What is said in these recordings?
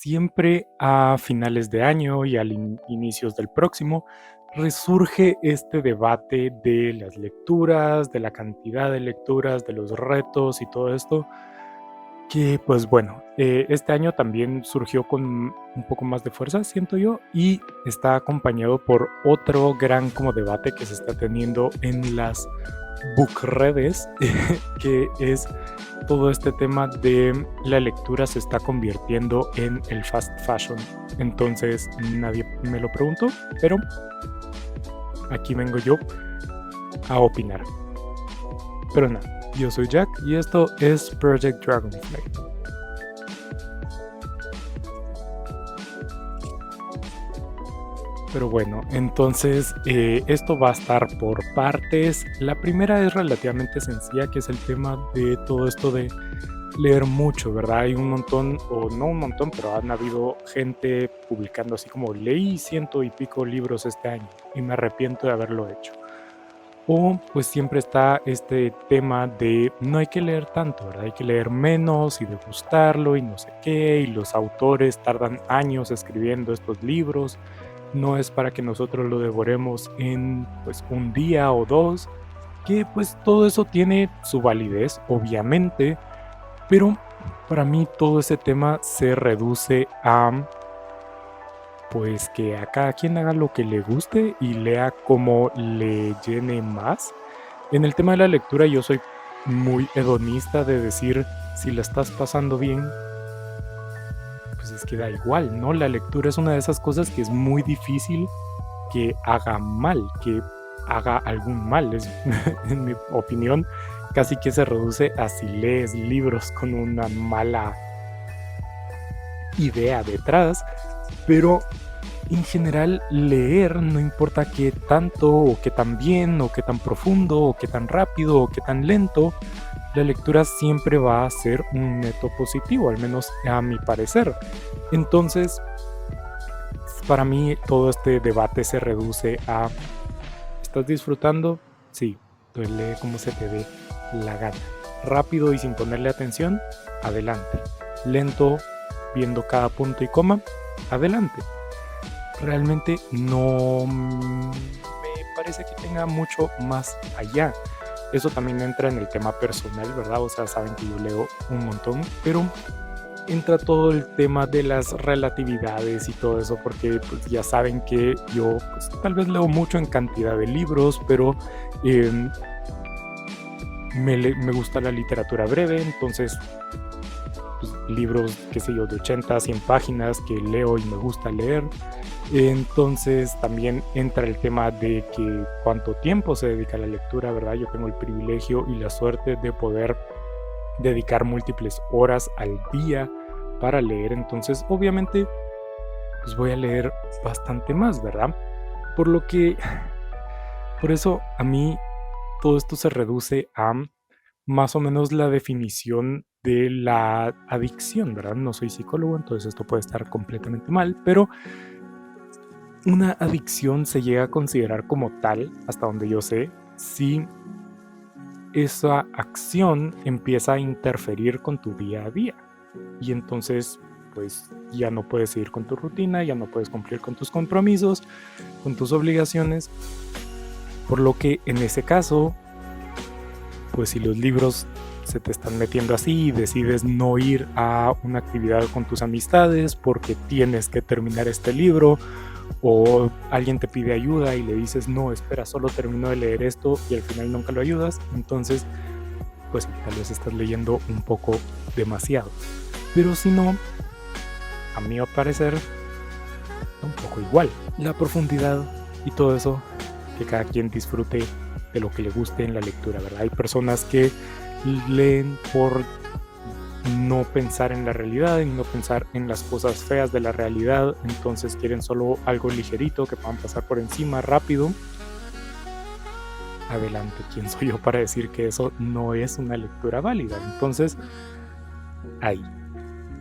siempre a finales de año y al inicios del próximo resurge este debate de las lecturas, de la cantidad de lecturas, de los retos y todo esto, que pues bueno, este año también surgió con un poco más de fuerza, siento yo, y está acompañado por otro gran como debate que se está teniendo en las book redes, que es todo este tema de la lectura se está convirtiendo en el fast fashion. Entonces nadie me lo preguntó, pero aquí vengo yo a opinar. Pero nada, yo soy Jack y esto es Project Dragonfly. Pero bueno, entonces esto va a estar por partes. La primera es relativamente sencilla, que es el tema de todo esto de leer mucho, ¿verdad? Hay un montón, o no un montón, pero han habido gente publicando así como leí 100 y pico libros este año y me arrepiento de haberlo hecho. O pues siempre está este tema de no hay que leer tanto, ¿verdad? Hay que leer menos y degustarlo y no sé qué, y los autores tardan años escribiendo estos libros. No es para que nosotros lo devoremos en pues un día o dos, que pues todo eso tiene su validez, obviamente, pero para mí todo ese tema se reduce a pues que a cada quien haga lo que le guste y lea como le llene más. En el tema de la lectura yo soy muy hedonista de decir, si la estás pasando bien, pues es que da igual, ¿no? La lectura es una de esas cosas que es muy difícil que haga mal, que haga algún mal. En mi opinión, casi que se reduce a si lees libros con una mala idea detrás, pero en general leer, no importa qué tanto o qué tan bien o qué tan profundo o qué tan rápido o qué tan lento, la lectura siempre va a ser un neto positivo, al menos a mi parecer. Entonces, para mí todo este debate se reduce a ¿estás disfrutando? Sí, pues lee como se te dé la gana. Rápido y sin ponerle atención, adelante. Lento, viendo cada punto y coma, adelante. Realmente no me parece que tenga mucho más allá. Eso también entra en el tema personal, ¿verdad? O sea, saben que yo leo un montón, pero entra todo el tema de las relatividades y todo eso, porque pues, ya saben que yo pues, tal vez leo mucho en cantidad de libros, pero me gusta la literatura breve, entonces pues, libros, qué sé yo, de 80, 100 páginas que leo y me gusta leer. Entonces también entra el tema de que cuánto tiempo se dedica a la lectura, ¿verdad? Yo tengo el privilegio y la suerte de poder dedicar múltiples horas al día para leer, entonces obviamente pues voy a leer bastante más, ¿verdad? Por eso a mí todo esto se reduce a más o menos la definición de la adicción, ¿verdad? No soy psicólogo, entonces esto puede estar completamente mal, pero una adicción se llega a considerar como tal, hasta donde yo sé, si esa acción empieza a interferir con tu día a día. Y entonces, pues ya no puedes seguir con tu rutina, ya no puedes cumplir con tus compromisos, con tus obligaciones. Por lo que en ese caso, pues si los libros se te están metiendo así y decides no ir a una actividad con tus amistades porque tienes que terminar este libro, o alguien te pide ayuda y le dices no, espera, solo termino de leer esto y al final nunca lo ayudas, entonces pues tal vez estás leyendo un poco demasiado. Pero si no, a mi parecer, un poco igual. La profundidad y todo eso, que cada quien disfrute de lo que le guste en la lectura, ¿verdad? Hay personas que leen por no pensar en la realidad, en no pensar en las cosas feas de la realidad, entonces quieren solo algo ligerito que puedan pasar por encima rápido. Adelante, ¿quién soy yo para decir que eso no es una lectura válida? Entonces, ahí.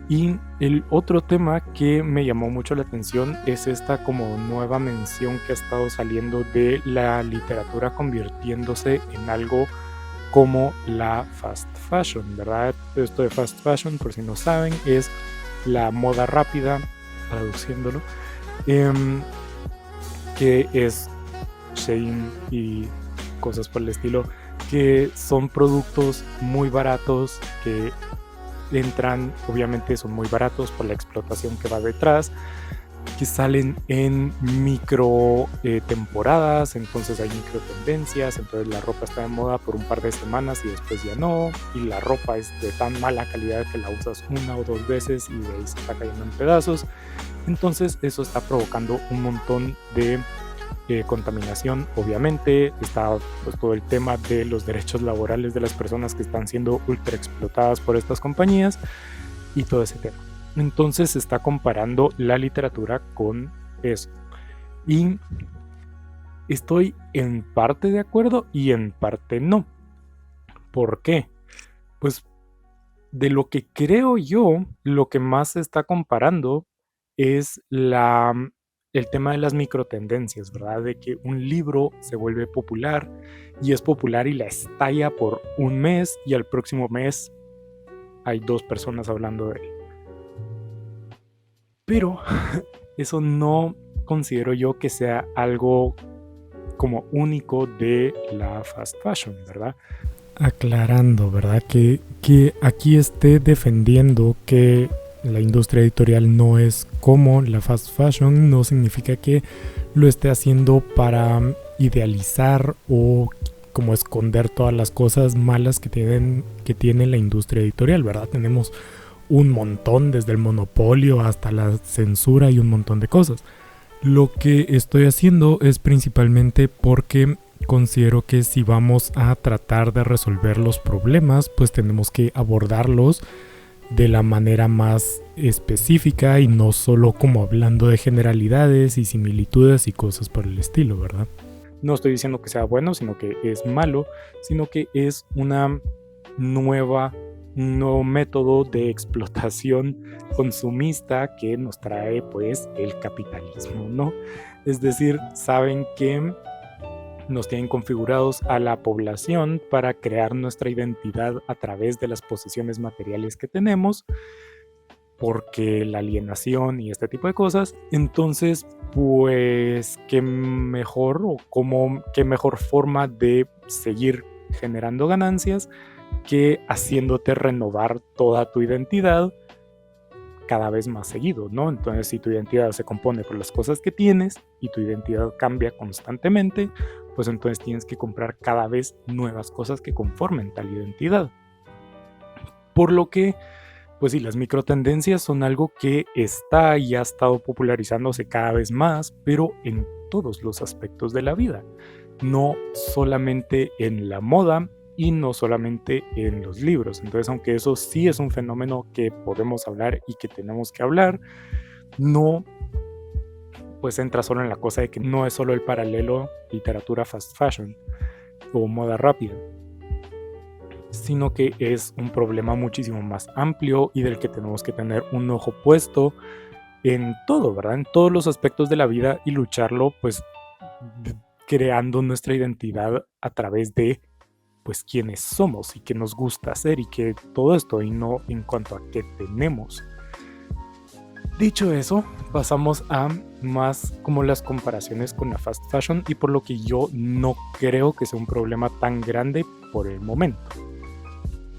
Y el otro tema que me llamó mucho la atención es esta como nueva mención que ha estado saliendo de la literatura convirtiéndose en algo como la fast fashion, ¿verdad? Esto de fast fashion, por si no saben, es la moda rápida, traduciéndolo, em, que es Shein y cosas por el estilo, que son productos muy baratos que entran, obviamente son muy baratos por la explotación que va detrás, que salen en micro temporadas, entonces hay micro tendencias, entonces la ropa está de moda por un par de semanas y después ya no, y la ropa es de tan mala calidad que la usas una o dos veces y de ahí se está cayendo en pedazos. Entonces eso está provocando un montón de contaminación. Obviamente está pues todo el tema de los derechos laborales de las personas que están siendo ultra explotadas por estas compañías y todo ese tema. Entonces se está comparando la literatura con eso. Y estoy en parte de acuerdo y en parte no. ¿Por qué? Pues de lo que creo yo, lo que más se está comparando es el tema de las microtendencias, ¿verdad? De que un libro se vuelve popular y es popular y la estalla por un mes y al próximo mes hay 2 personas hablando de él. Pero eso no considero yo que sea algo como único de la fast fashion, ¿verdad? Aclarando, ¿verdad? Que aquí esté defendiendo que la industria editorial no es como la fast fashion, no significa que lo esté haciendo para idealizar o como esconder todas las cosas malas que tiene la industria editorial, ¿verdad? Tenemos un montón, desde el monopolio hasta la censura y un montón de cosas. Lo que estoy haciendo es principalmente porque considero que si vamos a tratar de resolver los problemas, pues tenemos que abordarlos de la manera más específica y no solo como hablando de generalidades y similitudes y cosas por el estilo, ¿verdad? No estoy diciendo que sea bueno, sino que es malo, sino que es un nuevo método de explotación consumista que nos trae pues el capitalismo, ¿no? Es decir, saben que nos tienen configurados a la población para crear nuestra identidad a través de las posesiones materiales que tenemos, porque la alienación y este tipo de cosas. Entonces, pues, qué mejor qué mejor forma de seguir generando ganancias que haciéndote renovar toda tu identidad cada vez más seguido, ¿no? Entonces, si tu identidad se compone por las cosas que tienes y tu identidad cambia constantemente, pues entonces tienes que comprar cada vez nuevas cosas que conformen tal identidad. Por lo que, pues sí, las microtendencias son algo que está y ha estado popularizándose cada vez más, pero en todos los aspectos de la vida, no solamente en la moda y no solamente en los libros. Entonces, aunque eso sí es un fenómeno que podemos hablar y que tenemos que hablar, no pues entra solo en la cosa de que no es solo el paralelo literatura fast fashion o moda rápida, sino que es un problema muchísimo más amplio y del que tenemos que tener un ojo puesto en todo, ¿verdad? En todos los aspectos de la vida y lucharlo, pues creando nuestra identidad a través de pues quiénes somos y qué nos gusta hacer y que todo esto, y no en cuanto a qué tenemos. Dicho eso, pasamos a más como las comparaciones con la fast fashion y por lo que yo no creo que sea un problema tan grande por el momento.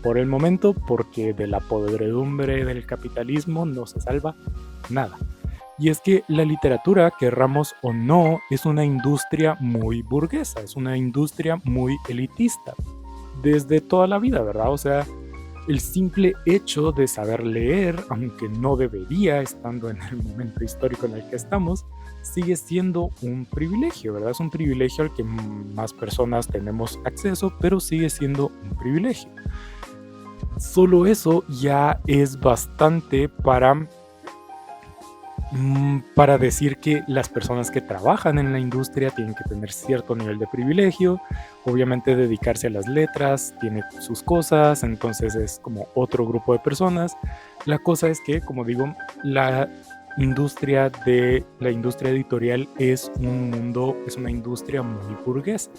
Por el momento, porque de la podredumbre del capitalismo no se salva nada. Y es que la literatura, querramos o no, es una industria muy burguesa, es una industria muy elitista. Desde toda la vida, ¿verdad? O sea, el simple hecho de saber leer, aunque no debería, estando en el momento histórico en el que estamos, sigue siendo un privilegio, ¿verdad? Es un privilegio al que más personas tenemos acceso, pero sigue siendo un privilegio. Solo eso ya es bastante para decir que las personas que trabajan en la industria tienen que tener cierto nivel de privilegio. Obviamente dedicarse a las letras tiene sus cosas, entonces es como otro grupo de personas. La cosa es que, como digo, la industria editorial es una industria muy burguesa.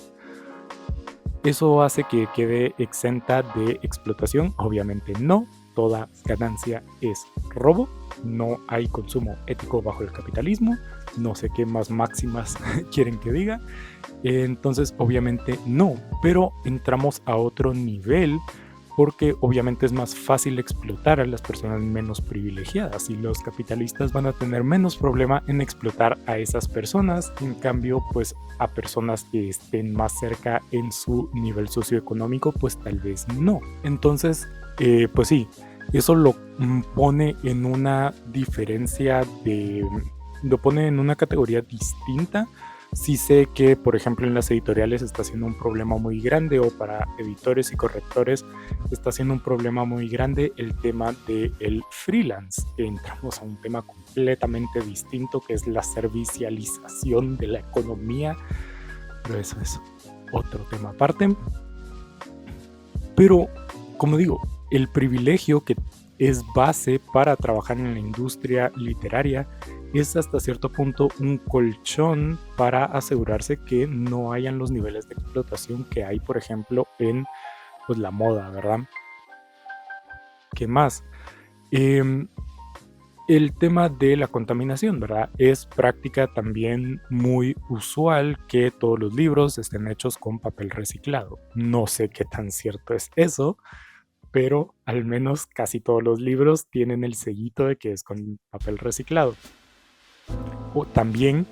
Eso hace que quede exenta de explotación, obviamente no. toda ganancia es robo, no hay consumo ético bajo el capitalismo, no sé qué más máximas quieren que diga. Entonces obviamente no, pero entramos a otro nivel porque obviamente es más fácil explotar a las personas menos privilegiadas y los capitalistas van a tener menos problema en explotar a esas personas, en cambio pues a personas que estén más cerca en su nivel socioeconómico pues tal vez no. Entonces pues sí, eso lo pone en una diferencia lo pone en una categoría distinta. Sí sé que, por ejemplo, en las editoriales está siendo un problema muy grande, o para editores y correctores está siendo un problema muy grande el tema del freelance. Entramos a un tema completamente distinto que es la servicialización de la economía, pero eso es otro tema aparte. Pero, como digo, el privilegio que es base para trabajar en la industria literaria es hasta cierto punto un colchón para asegurarse que no hayan los niveles de explotación que hay, por ejemplo, en pues, la moda, ¿verdad? ¿Qué más? El tema de la contaminación, ¿verdad? Es práctica también muy usual que todos los libros estén hechos con papel reciclado. No sé qué tan cierto es eso, pero al menos casi todos los libros tienen el sellito de que es con papel reciclado. O también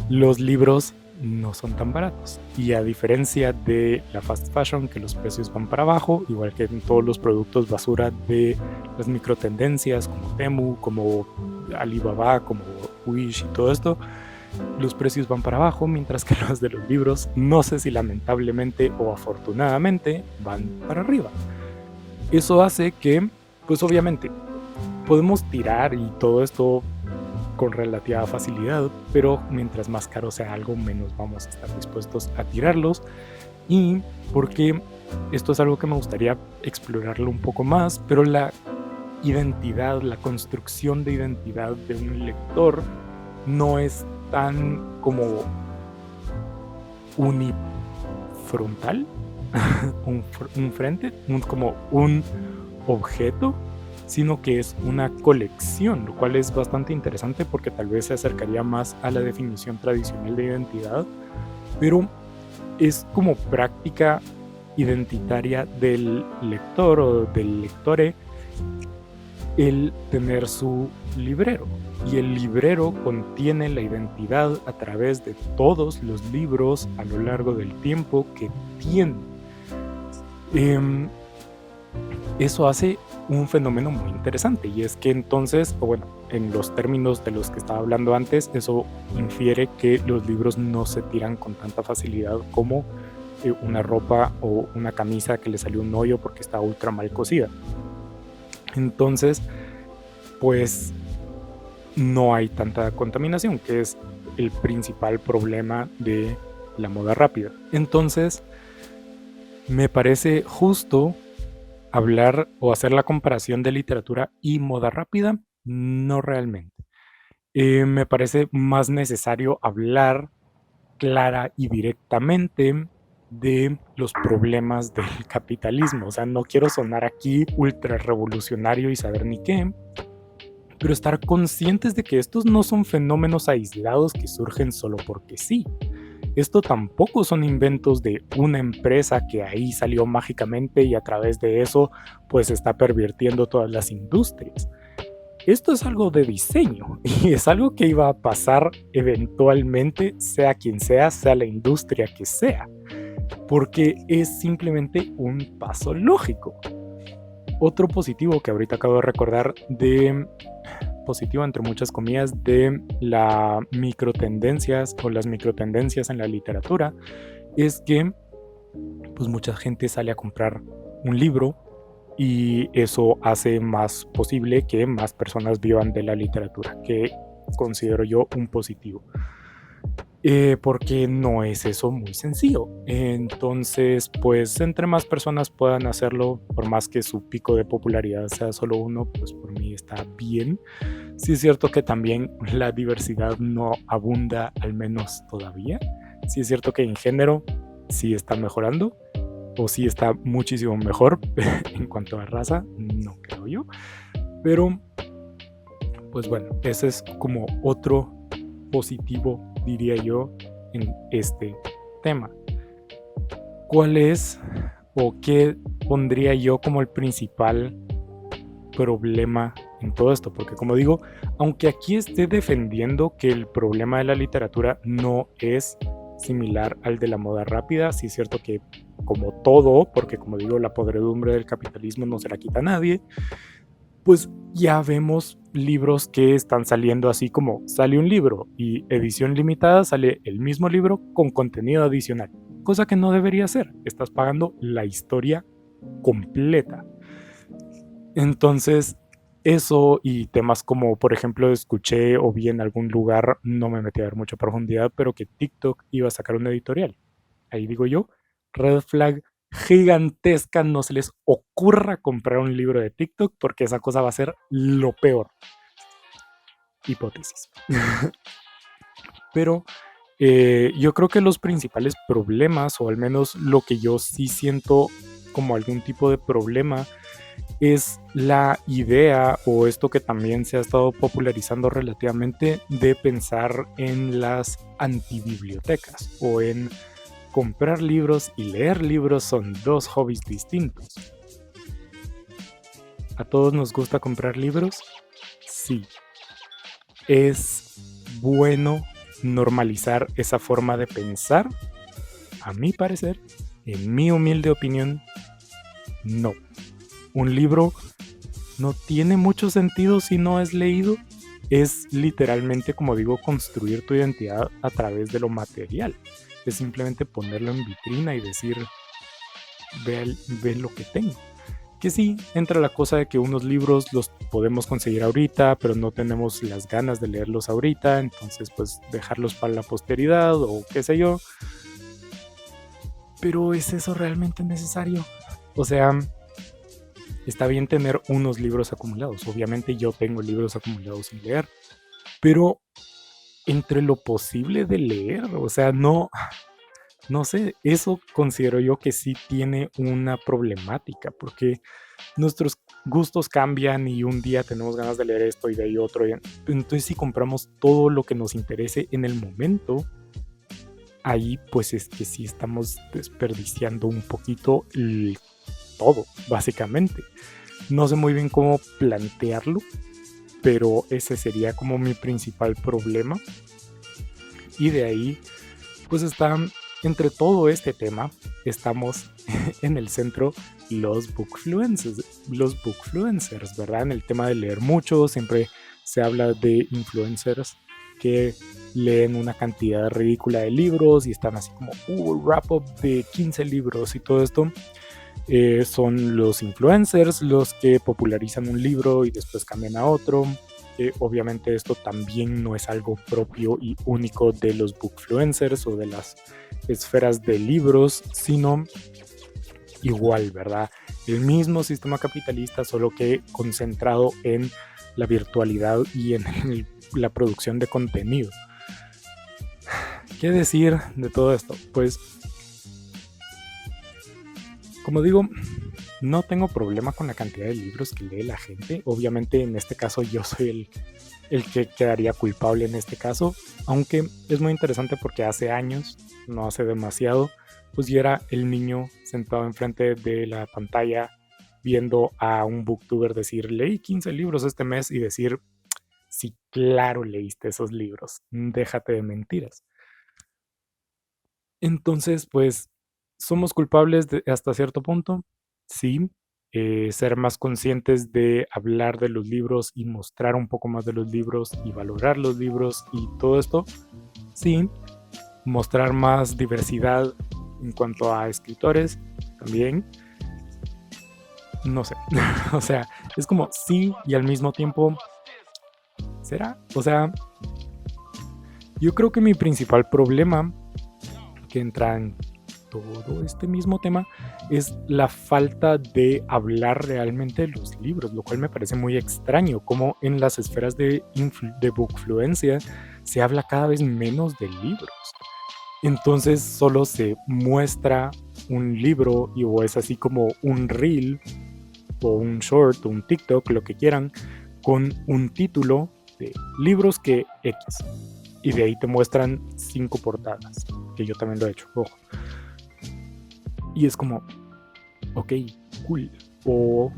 los libros no son tan baratos, y a diferencia de la fast fashion, que los precios van para abajo, igual que en todos los productos basura de las microtendencias como Temu, como Alibaba, como Wish y todo esto, los precios van para abajo, mientras que los de los libros, no sé si lamentablemente o afortunadamente, van para arriba. Eso hace que, pues obviamente, podemos tirar y todo esto con relativa facilidad, pero mientras más caro sea algo, menos vamos a estar dispuestos a tirarlos. Y porque esto es algo que me gustaría explorarlo un poco más, pero la identidad, la construcción de identidad de un lector no es tan como unifrontal, un frente, como un objeto, sino que es una colección, lo cual es bastante interesante porque tal vez se acercaría más a la definición tradicional de identidad, pero es como práctica identitaria del lector o del lectore el tener su librero, y el librero contiene la identidad a través de todos los libros a lo largo del tiempo que tiene. Eso hace un fenómeno muy interesante, y es que entonces, o bueno, en los términos de los que estaba hablando antes, eso infiere que los libros no se tiran con tanta facilidad como una ropa o una camisa que le salió un hoyo porque está ultra mal cosida. Entonces, pues no hay tanta contaminación, que es el principal problema de la moda rápida. Entonces, me parece justo hablar o hacer la comparación de literatura y moda rápida, no realmente. Me parece más necesario hablar clara y directamente de los problemas del capitalismo. O sea, no quiero sonar aquí ultra revolucionario y saber ni qué, pero estar conscientes de que estos no son fenómenos aislados que surgen solo porque sí. Esto tampoco son inventos de una empresa que ahí salió mágicamente y a través de eso pues está pervirtiendo todas las industrias. Esto es algo de diseño y es algo que iba a pasar eventualmente, sea quien sea la industria que sea, porque es simplemente un paso lógico. Otro positivo que ahorita acabo de recordar, positivo entre muchas comillas, de las microtendencias o las microtendencias en la literatura, es que pues mucha gente sale a comprar un libro, y eso hace más posible que más personas vivan de la literatura, que considero yo un positivo. Porque no es eso muy sencillo. Entonces, pues entre más personas puedan hacerlo, por más que su pico de popularidad sea solo uno, pues por mí está bien. Sí es cierto que también la diversidad no abunda, al menos todavía. Sí es cierto que en género sí está mejorando, o sí está muchísimo mejor. En cuanto a raza, no creo creo yo. Pero, pues bueno, ese es como otro positivo, diría yo, en este tema. ¿Cuál es o qué pondría yo como el principal problema en todo esto? Porque como digo, aunque aquí esté defendiendo que el problema de la literatura no es similar al de la moda rápida, sí es cierto que como todo, porque como digo, la podredumbre del capitalismo no se la quita a nadie, pues ya vemos libros que están saliendo así como sale un libro y edición limitada sale el mismo libro con contenido adicional, cosa que no debería ser, estás pagando la historia completa. Entonces, eso y temas como, por ejemplo, escuché o vi en algún lugar, no me metí a ver mucha profundidad, pero que TikTok iba a sacar una editorial. Ahí digo yo, red flag gigantesca, no se les ocurra comprar un libro de TikTok porque esa cosa va a ser lo peor. Hipótesis. Pero yo creo que los principales problemas, o al menos lo que yo sí siento como algún tipo de problema, es la idea o esto que también se ha estado popularizando relativamente de pensar en las antibibliotecas o en comprar libros y leer libros son dos hobbies distintos. ¿A todos nos gusta comprar libros? Sí. ¿Es bueno normalizar esa forma de pensar? A mi parecer, en mi humilde opinión, no. Un libro no tiene mucho sentido si no es leído. Es literalmente, como digo, construir tu identidad a través de lo material. Es simplemente ponerlo en vitrina y decir, ve lo que tengo. Que sí, entra la cosa de que unos libros los podemos conseguir ahorita, pero no tenemos las ganas de leerlos ahorita, entonces pues dejarlos para la posteridad o qué sé yo. Pero ¿es eso realmente necesario? O sea, está bien tener unos libros acumulados. Obviamente yo tengo libros acumulados sin leer. Pero entre lo posible de leer, o sea, no sé, eso considero yo que sí tiene una problemática, porque nuestros gustos cambian y un día tenemos ganas de leer esto y de ahí otro. Entonces si compramos todo lo que nos interese en el momento, ahí pues es que sí estamos desperdiciando un poquito todo, básicamente. No sé muy bien cómo plantearlo, pero ese sería como mi principal problema. Y de ahí, pues está, entre todo este tema, estamos en el centro los bookfluencers, ¿verdad? En el tema de leer mucho, siempre se habla de influencers que leen una cantidad ridícula de libros y están así como wrap up de 15 libros y todo esto. Son los influencers los que popularizan un libro y después cambian a otro. Obviamente esto también no es algo propio y único de los bookfluencers o de las esferas de libros, sino igual, ¿verdad? El mismo sistema capitalista, solo que concentrado en la virtualidad y en la producción de contenido. ¿Qué decir de todo esto? Pues, como digo, no tengo problema con la cantidad de libros que lee la gente. Obviamente en este caso yo soy el que quedaría culpable en este caso, aunque es muy interesante porque hace años, no hace demasiado, pues yo era el niño sentado enfrente de la pantalla viendo a un booktuber decir, leí 15 libros este mes, y decir, sí, claro, leíste esos libros, déjate de mentiras. Entonces, pues, somos culpables hasta cierto punto, sí. Ser más conscientes de hablar de los libros y mostrar un poco más de los libros y valorar los libros y todo esto, sí. Mostrar más diversidad en cuanto a escritores, también. No sé, o sea, es como sí y al mismo tiempo, ¿será? O sea, yo creo que mi principal problema que entra en todo este mismo tema es la falta de hablar realmente de los libros, lo cual me parece muy extraño, como en las esferas de bookfluencia se habla cada vez menos de libros. Entonces solo se muestra un libro o es así como un reel o un short o un TikTok, lo que quieran, con un título de libros que X. Y de ahí te muestran 5 portadas, que yo también lo he hecho, ojo. Y es como, ok, cool. O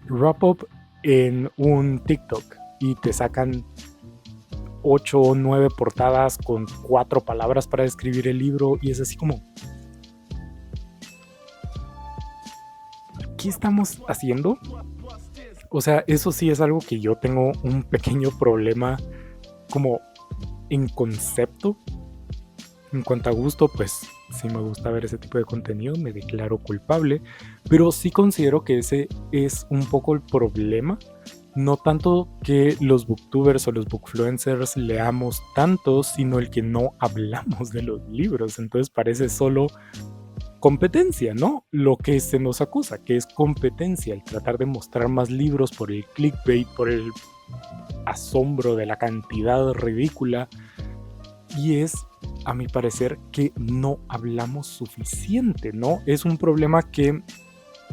wrap up en un TikTok y te sacan 8 o 9 portadas con 4 palabras para describir el libro y es así como, ¿qué estamos haciendo? O sea, eso sí es algo que yo tengo un pequeño problema como en concepto. En cuanto a gusto, pues sí me gusta ver ese tipo de contenido, me declaro culpable, pero sí considero que ese es un poco el problema. No tanto que los booktubers o los bookfluencers leamos tanto, sino el que no hablamos de los libros. Entonces parece solo competencia, ¿no? Lo que se nos acusa, que es competencia, el tratar de mostrar más libros por el clickbait, por el asombro de la cantidad ridícula. Y es, a mi parecer, que no hablamos suficiente, ¿no? Es un problema que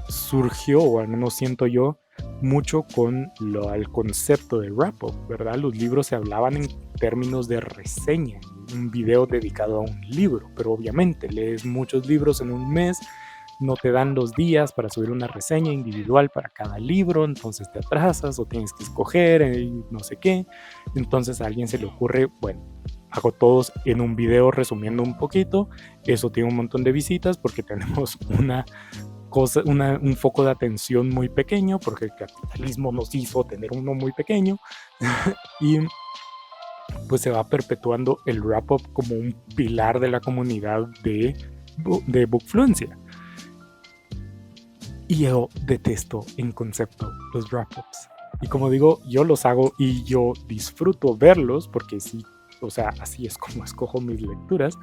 surgió, o al menos siento yo, mucho con el concepto de wrap-up, ¿verdad? Los libros se hablaban en términos de reseña, un video dedicado a un libro, pero obviamente lees muchos libros en un mes, no te dan los días para subir una reseña individual para cada libro, entonces te atrasas o tienes que escoger no sé qué, entonces a alguien se le ocurre, bueno, hago todos en un video resumiendo un poquito, eso tiene un montón de visitas porque tenemos un foco de atención muy pequeño, porque el capitalismo nos hizo tener uno muy pequeño, y pues se va perpetuando el wrap-up como un pilar de la comunidad de Bookfluencia. Y yo detesto en concepto los wrap-ups. Y como digo, yo los hago y yo disfruto verlos, porque sí, o sea, así es como escojo mis lecturas,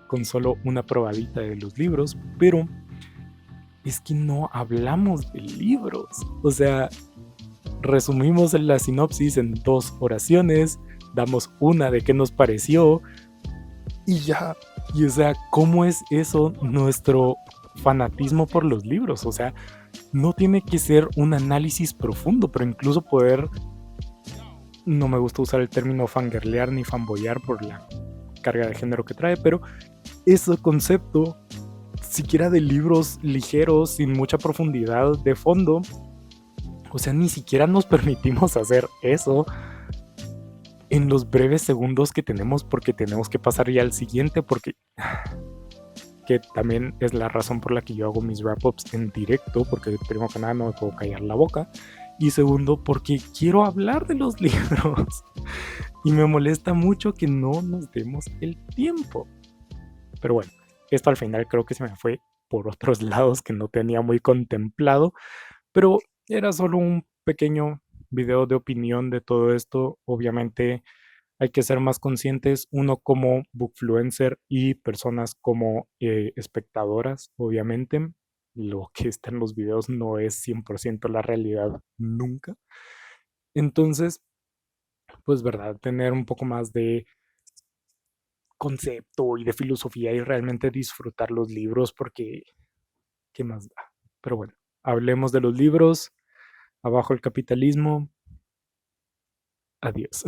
con solo una probadita de los libros, pero es que no hablamos de libros. O sea, resumimos la sinopsis en 2 oraciones, damos una de qué nos pareció y ya. Y o sea, ¿cómo es eso nuestro fanatismo por los libros? O sea, no tiene que ser un análisis profundo, pero incluso poder, no me gusta usar el término fangirlear ni fanboyar por la carga de género que trae, pero ese concepto siquiera de libros ligeros, sin mucha profundidad de fondo. O sea, ni siquiera nos permitimos hacer eso en los breves segundos que tenemos porque tenemos que pasar ya al siguiente, porque que también es la razón por la que yo hago mis wrap-ups en directo, porque primero que nada no me puedo callar la boca, y segundo porque quiero hablar de los libros y me molesta mucho que no nos demos el tiempo. Pero bueno, esto al final creo que se me fue por otros lados que no tenía muy contemplado, pero era solo un pequeño video de opinión de todo esto. Obviamente hay que ser más conscientes, uno como bookfluencer y personas como espectadoras, obviamente. Lo que está en los videos no es 100% la realidad nunca. Entonces, pues verdad, tener un poco más de concepto y de filosofía y realmente disfrutar los libros porque, ¿qué más da? Pero bueno, hablemos de los libros, abajo el capitalismo, adiós.